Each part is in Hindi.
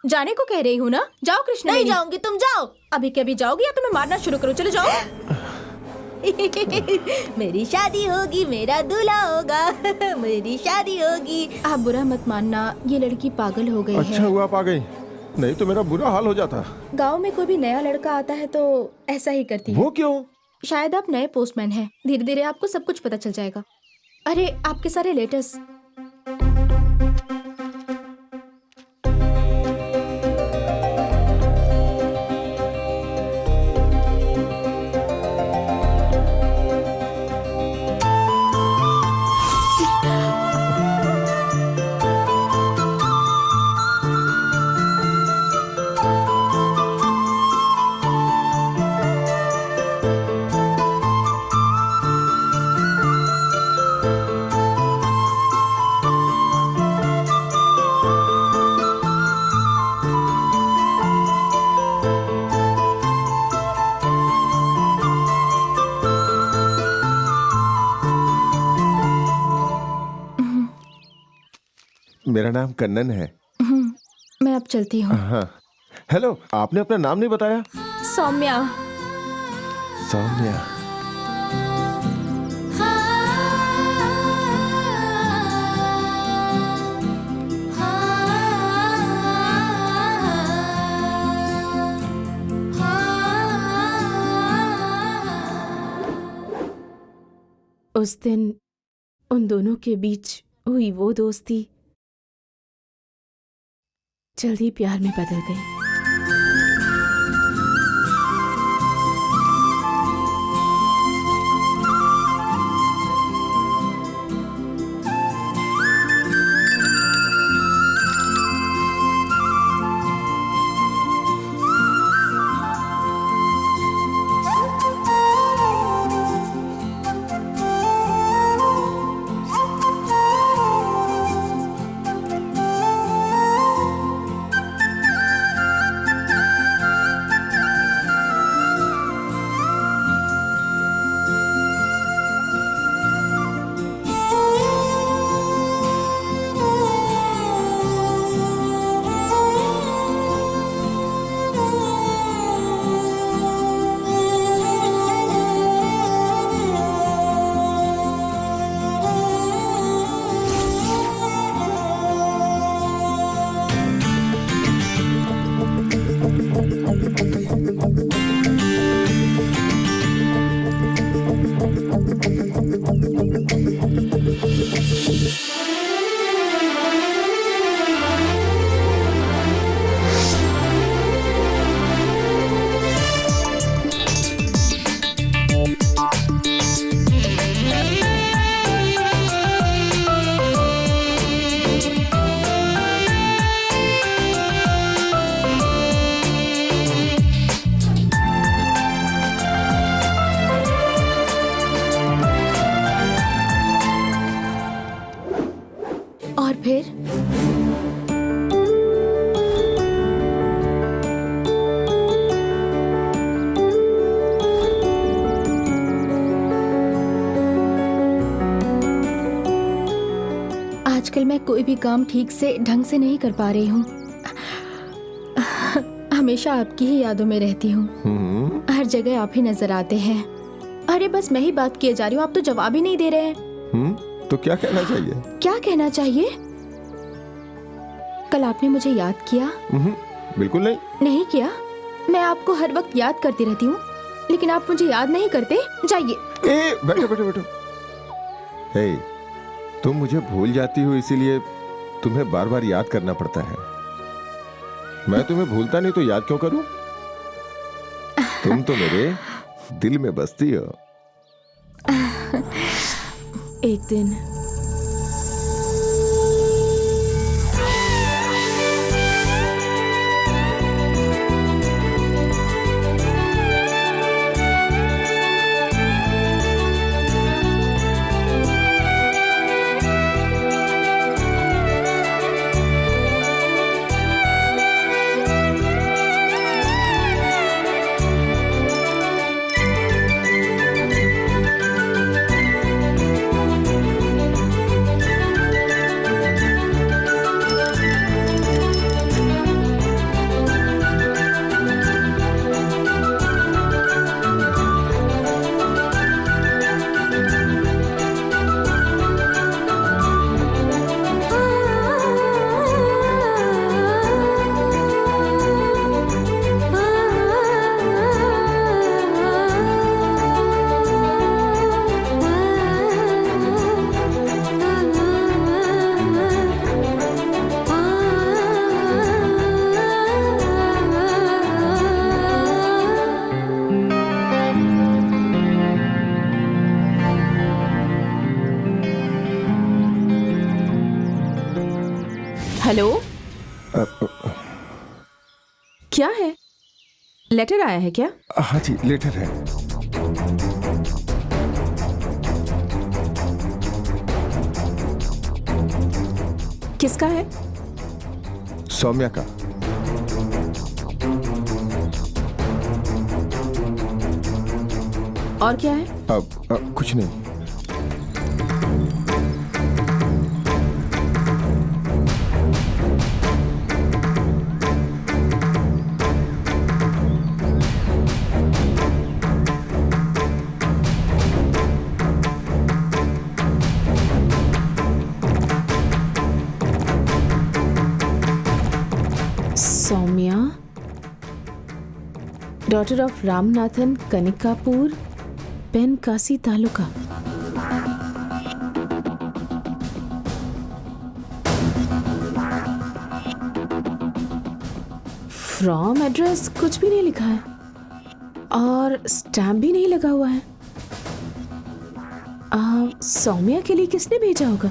जाने को कह रही हूँ ना, जाओ कृष्ण। नहीं जाऊंगी, तुम जाओ। अभी के अभी जाओगी या तुम्हें मारना शुरू करो? चलो जाओ। मेरी शादी होगी, मेरा दूल्हा होगा। मेरी शादी होगी। आप बुरा मत मानना, ये लड़की पागल हो गई अच्छा है। हुआ आप आ गई, नहीं तो मेरा बुरा हाल हो जाता। गांव में कोई भी नया लड़का आता है तो ऐसा ही करती है। वो क्यों? शायद आप नए पोस्टमैन हैं, धीरे धीरे आपको सब कुछ पता चल जाएगा। अरे आपके सारे लेटर्स। मेरा नाम कन्नन है। मैं अब चलती हूँ। हाँ, हेलो, आपने अपना नाम नहीं बताया। सौम्या। सौम्या। उस दिन उन दोनों के बीच हुई वो दोस्ती जल्दी प्यार में बदल गई। और फिर आजकल मैं कोई भी काम ठीक से ढंग से नहीं कर पा रही हूँ। हमेशा आपकी ही यादों में रहती हूँ। हर जगह आप ही नजर आते हैं। अरे बस मैं ही बात किए जा रही हूँ, आप तो जवाब ही नहीं दे रहे हैं। तो क्या कहना चाहिए? क्या कहना चाहिए? कल आपने मुझे याद किया? बिल्कुल नहीं। नहीं किया? मैं आपको हर वक्त याद करती रहती हूँ, लेकिन आप मुझे याद नहीं करते। जाइए। बैठो बैठो बैठो। हे, तुम मुझे भूल जाती हो, इसीलिए तुम्हें बार बार याद करना पड़ता है। मैं तुम्हें भूलता नहीं तो याद क्यों करूं? तुम तो मेरे दिल में बसती हो। एक दिन हेलो, क्या है? लेटर आया है क्या? हाँ जी, लेटर है। किसका है? सौम्या का। और क्या है? अब कुछ नहीं। सौम्या, डॉटर ऑफ रामनाथन कनिकापुर, पेन काशी तालुका। फ्रॉम एड्रेस कुछ भी नहीं लिखा है और स्टैम्प भी नहीं लगा हुआ है। सौम्या के लिए किसने भेजा होगा?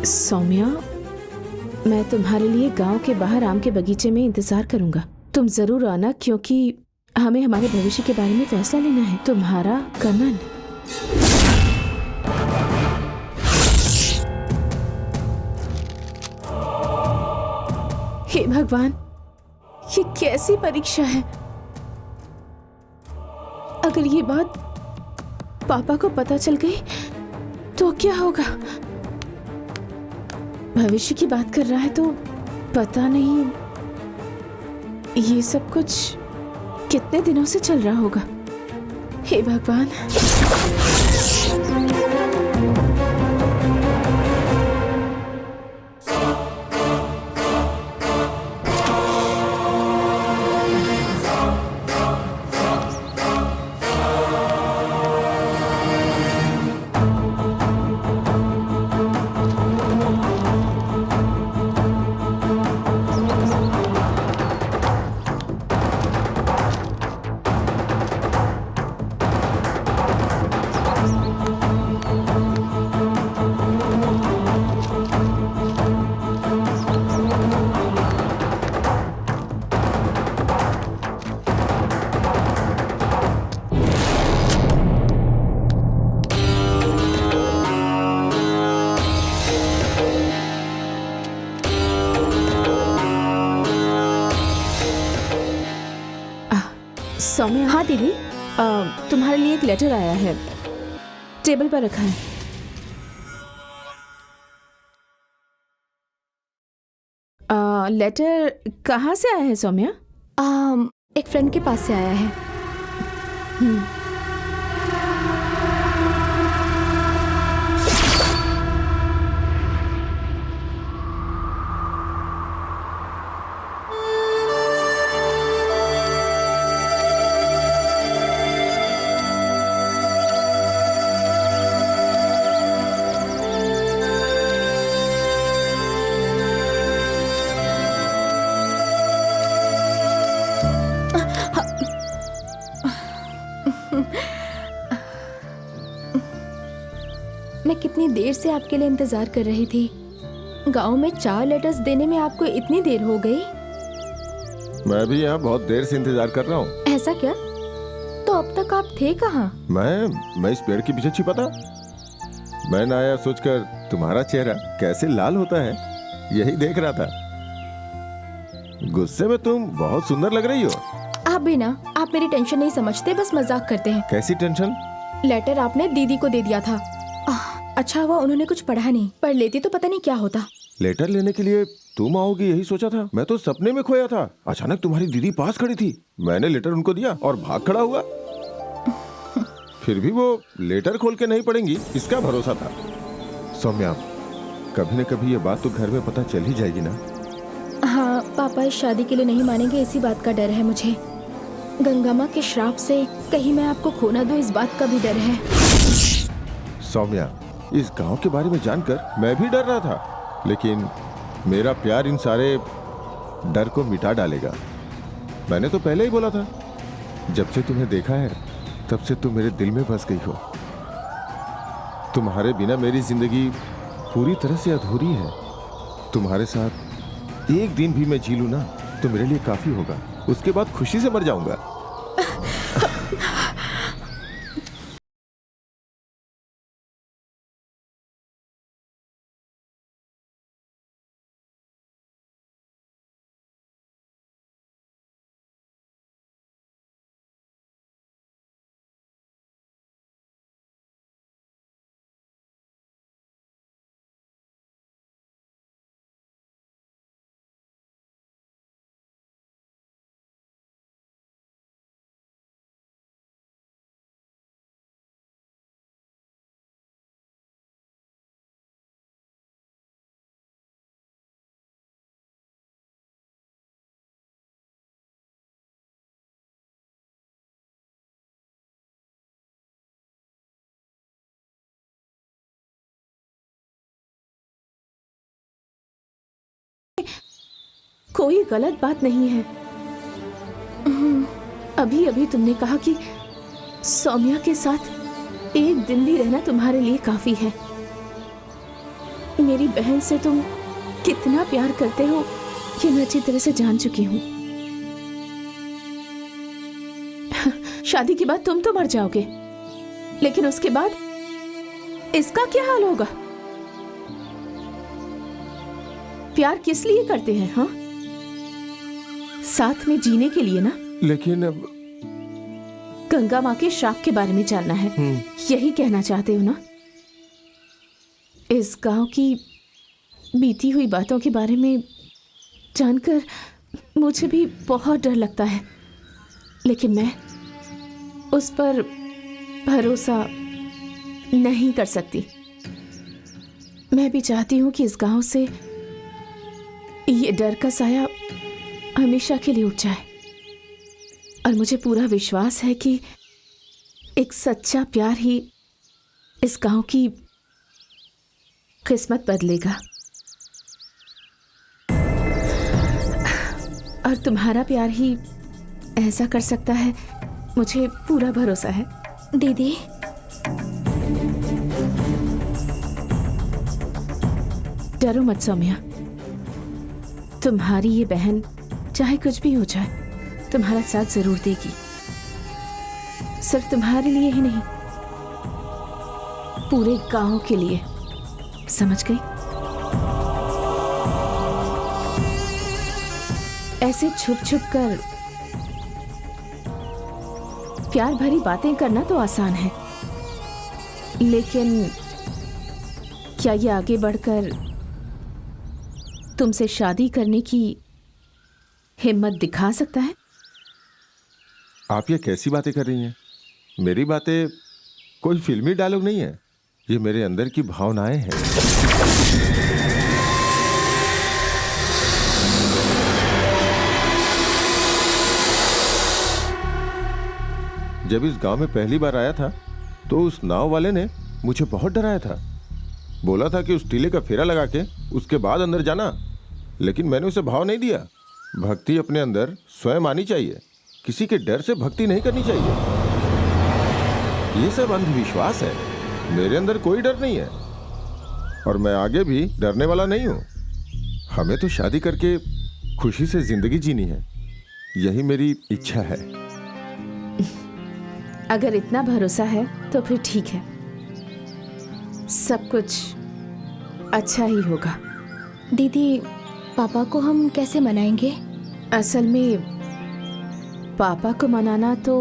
सौम्या, मैं तुम्हारे लिए गांव के बाहर आम के बगीचे में इंतजार करूंगा। तुम जरूर आना, क्योंकि हमें हमारे भविष्य के बारे में फैसला लेना है। तुम्हारा कनन। हे भगवान, ये कैसी परीक्षा है? अगर ये बात पापा को पता चल गई तो क्या होगा? भविष्य की बात कर रहा है तो पता नहीं ये सब कुछ कितने दिनों से चल रहा होगा। हे भगवान। सौम्या। हाँ दीदी। तुम्हारे लिए एक लेटर आया है, टेबल पर रखा है। लेटर कहाँ से आया है सौम्या? एक फ्रेंड के पास से आया है। मैं कितनी देर से आपके लिए इंतजार कर रही थी। गांव में 4 लेटर्स देने में आपको इतनी देर हो गई? मैं भी यहाँ बहुत देर से इंतजार कर रहा हूँ। ऐसा क्या? तो अब तक आप थे कहाँ? मैं इस पेड़ के पीछे छिपा था। मैं ना आया सोचकर तुम्हारा चेहरा कैसे लाल होता है यही देख रहा था। गुस्से में तुम बहुत सुंदर लग रही हो। आप भी ना, आप मेरी टेंशन नहीं समझते, बस मजाक करते हैं। कैसी टेंशन? लेटर आपने दीदी को दे दिया था। अच्छा हुआ उन्होंने कुछ पढ़ा नहीं, पढ़ लेती तो पता नहीं क्या होता। लेटर लेने के लिए तुम आओगी यही सोचा था। मैं तो सपने में खोया था। अचानक तुम्हारी दीदी पास खड़ी थी। मैंने लेटर उनको दिया और भाग खड़ा हुआ। फिर भी वो लेटर खोल के नहीं पढ़ेंगी इसका भरोसा था। सौम्या, कभी न कभी ये बात तो घर में पता चल ही जाएगी ना। हाँ, पापा इस शादी के लिए नहीं मानेंगे, इसी बात का डर है मुझे। गंगा माँ के श्राप से कहीं मैं आपको खो ना दूं, इस बात का भी डर है। सौम्या, इस गांव के बारे में जानकर मैं भी डर रहा था, लेकिन मेरा प्यार इन सारे डर को मिटा डालेगा। मैंने तो पहले ही बोला था, जब से तुम्हें देखा है तब से तुम मेरे दिल में बस गई हो। तुम्हारे बिना मेरी जिंदगी पूरी तरह से अधूरी है। तुम्हारे साथ एक दिन भी मैं जी लूं ना तो मेरे लिए काफी होगा, उसके बाद खुशी से मर जाऊंगा। कोई गलत बात नहीं है। अभी अभी तुमने कहा कि सौम्या के साथ एक दिन भी रहना तुम्हारे लिए काफी है। मेरी बहन से तुम कितना प्यार करते हो ये मैं अच्छी तरह से जान चुकी हूँ। शादी के बाद तुम तो मर जाओगे, लेकिन उसके बाद इसका क्या हाल होगा? प्यार किस लिए करते हैं? हाँ, साथ में जीने के लिए ना। लेकिन अब गंगा माँ के श्राप के बारे में जानना है, यही कहना चाहते हो ना? इस गांव की बीती हुई बातों के बारे में जानकर मुझे भी बहुत डर लगता है, लेकिन मैं उस पर भरोसा नहीं कर सकती। मैं भी चाहती हूँ कि इस गांव से ये डर का साया हमेशा के लिए उठ जाए, और मुझे पूरा विश्वास है कि एक सच्चा प्यार ही इस गांव की किस्मत बदलेगा। और तुम्हारा प्यार ही ऐसा कर सकता है, मुझे पूरा भरोसा है। दीदी, डरो मत सौम्या, तुम्हारी ये बहन चाहे कुछ भी हो जाए तुम्हारा साथ जरूर देगी। सिर्फ तुम्हारे लिए ही नहीं, पूरे गांव के लिए। समझ गई? ऐसे छुप छुप कर प्यार भरी बातें करना तो आसान है, लेकिन क्या ये आगे बढ़कर तुमसे शादी करने की हिम्मत दिखा सकता है? आप ये कैसी बातें कर रही हैं? मेरी बातें कोई फिल्मी डायलॉग नहीं है, ये मेरे अंदर की भावनाएं हैं। जब इस गांव में पहली बार आया था तो उस नाव वाले ने मुझे बहुत डराया था। बोला था कि उस टीले का फेरा लगा के उसके बाद अंदर जाना, लेकिन मैंने उसे भाव नहीं दिया। भक्ति अपने अंदर स्वयं आनी चाहिए, किसी के डर से भक्ति नहीं करनी चाहिए। ये सब अंधविश्वास है, मेरे अंदर कोई डर नहीं है और मैं आगे भी डरने वाला नहीं हूं। हमें तो शादी करके खुशी से जिंदगी जीनी है, यही मेरी इच्छा है। अगर इतना भरोसा है तो फिर ठीक है, सब कुछ अच्छा ही होगा। दीदी, पापा को हम कैसे मनाएंगे? असल में पापा को मनाना तो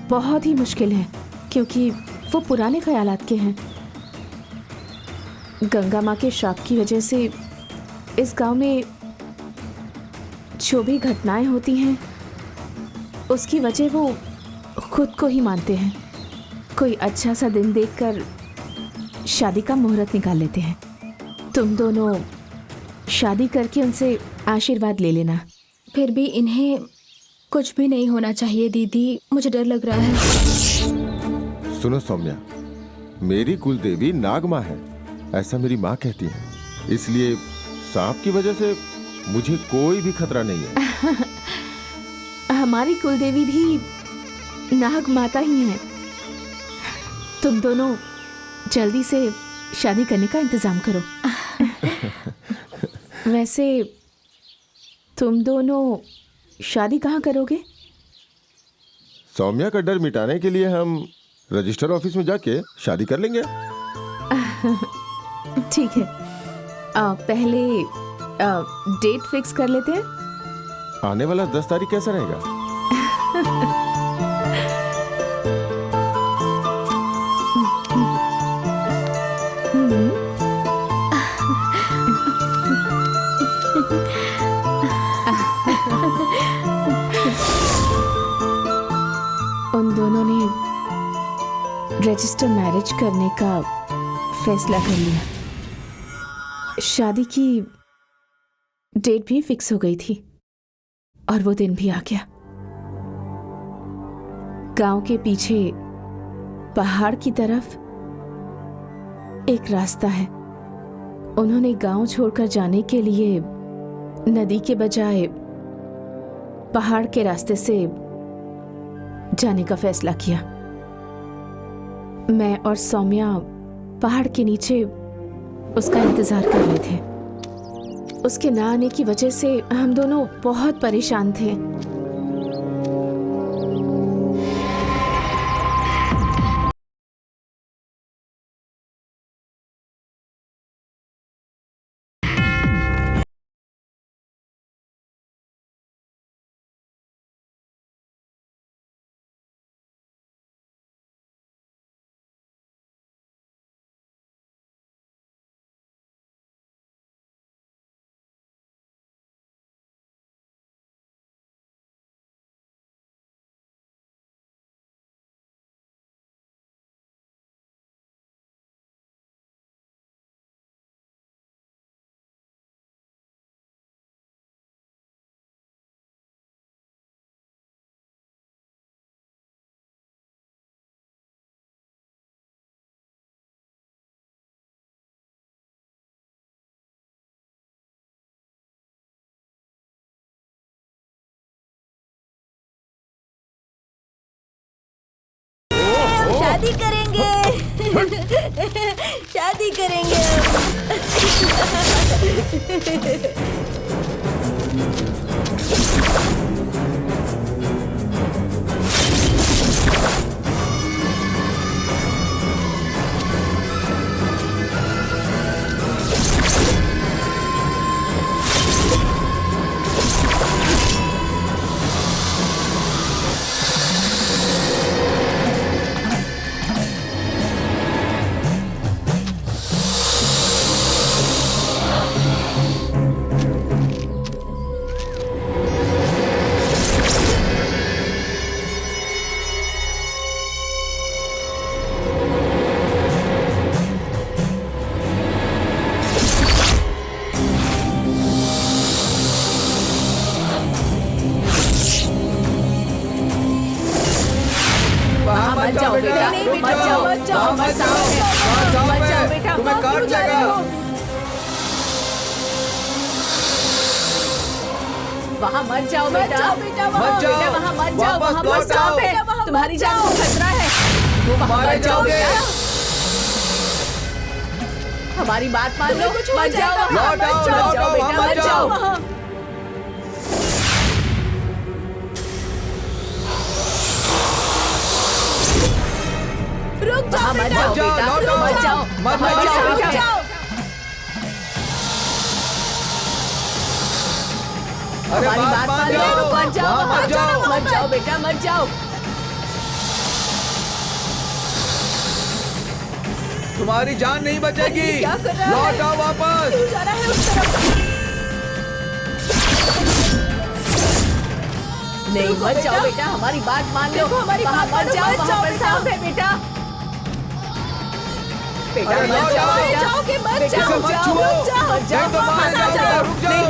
बहुत ही मुश्किल है, क्योंकि वो पुराने ख्यालात के हैं। गंगा माँ के श्राप की वजह से इस गांव में जो भी घटनाएं होती हैं उसकी वजह वो खुद को ही मानते हैं। कोई अच्छा सा दिन देखकर शादी का मुहूर्त निकाल लेते हैं। तुम दोनों शादी करके उनसे आशीर्वाद ले लेना। फिर भी इन्हें कुछ भी नहीं होना चाहिए दीदी, मुझे डर लग रहा है। सुनो सौम्या, मेरी कुल देवी नाग माँ है, ऐसा मेरी माँ कहती है, इसलिए सांप की वजह से मुझे कोई भी खतरा नहीं है। हमारी कुलदेवी भी नाग माता ही है। तुम दोनों जल्दी से शादी करने का इंतजाम करो। वैसे तुम दोनों शादी कहाँ करोगे? सौम्या का डर मिटाने के लिए हम रजिस्टर ऑफिस में जाके शादी कर लेंगे। ठीक है, पहले डेट फिक्स कर लेते हैं। आने वाला 10 तारीख कैसा रहेगा? उन दोनों ने रजिस्टर मैरिज करने का फैसला कर लिया। शादी की डेट भी फिक्स हो गई थी और वो दिन भी आ गया। गांव के पीछे पहाड़ की तरफ एक रास्ता है। उन्होंने गांव छोड़कर जाने के लिए नदी के बजाय पहाड़ के रास्ते से जाने का फैसला किया। मैं और सौम्या पहाड़ के नीचे उसका इंतजार कर रहे थे। उसके ना आने की वजह से हम दोनों बहुत परेशान थे। शादी करेंगे। शादी करेंगे। मत जाओ बेटा, मत जाओ, मत जाओ, मत जाओ बेटा, तुम्हें काट जाएगा। वहाँ मत जाओ बेटा, मत जाओ, वहाँ मत जाओ, वहाँ पर सांप है, तुम्हारी जान को खतरा है, तुम मारे जाओगे। हमारी बात मान लो, मत जाओ, मत जाओ बेटा, मत जाओ। रुक जाओ मत जाओ बेटा, मत जाओ, मत जाओ। हमारी बात मान लो, मत जाओ, मत जाओ बेटा, मत जाओ। तुम्हारी जान नहीं बचेगी। क्या कर रहा है? लौट आओ वापस। क्यों जा रहा है उस तरफ? नहीं, मत जाओ बेटा, हमारी बात मान लो। हमारी वहाँ बात मत जाओ, मानो, मत वहाँ जाओ पर बेटा। सांप है बेटा। बेटा अरे मत लौट जाओ आओ। बेटा जाओगे मत इसे जाओ मत जाओ छुओ। मत जाओ नहीं तो मार मत जाओ, जाओ। रुक जाओ। नहीं